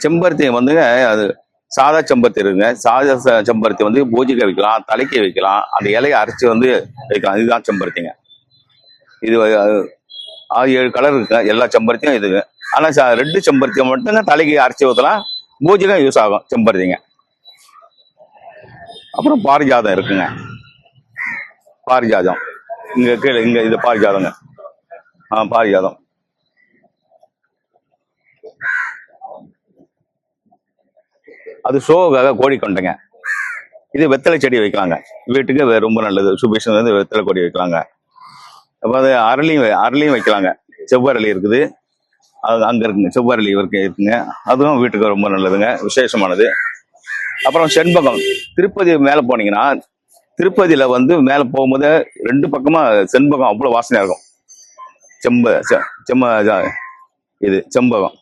செம்பருத்தி வந்துங்க அது சாதா செம்பருத்தி இருக்குங்க. சாதா செம்பருத்தி வந்து பூஜைக்கு வைக்கலாம், தலைக்கு வைக்கலாம், அந்த இலையை அரைச்சி வந்து வைக்கலாம். இதுதான் செம்பருத்திங்க. இது 6-7 கலர் இருக்குங்க எல்லா செம்பருத்தியும் இதுங்க. ஆனால் ரெட்டு செம்பருத்தியை மட்டுங்க தலைக்கு அரைச்சி ஊற்றலாம், பூஜைக்கும் யூஸ் ஆகும் செம்பருத்திங்க. அப்புறம் பாரிஜாதம் இருக்குங்க. பாரிஜாதம் இங்கே கீழே இங்கே இது பாரிஜாதங்க. பாரிஜாதம் அது ஷோவுக்காக கோழி கொண்டைங்க. இது வெத்தலை செடி வைக்கலாங்க, வீட்டுக்கு ரொம்ப நல்லது. சுபேஷன் வந்து வெத்தலை கொடி வைக்கலாங்க. அப்போ அது அரளியும் வைக்கலாங்க. செவ்வரளி இருக்குது, அது அங்கே இருக்குங்க. செவ்வரளி இருக்குங்க, அதுவும் வீட்டுக்கு ரொம்ப நல்லதுங்க, விசேஷமானது. அப்புறம் செண்பகம். திருப்பதி மேலே போனீங்கன்னா, திருப்பதியில் வந்து மேலே போகும்போது 2 பக்கமா செண்பகம் அவ்வளோ வாசனையாக இருக்கும். இது செம்பகம்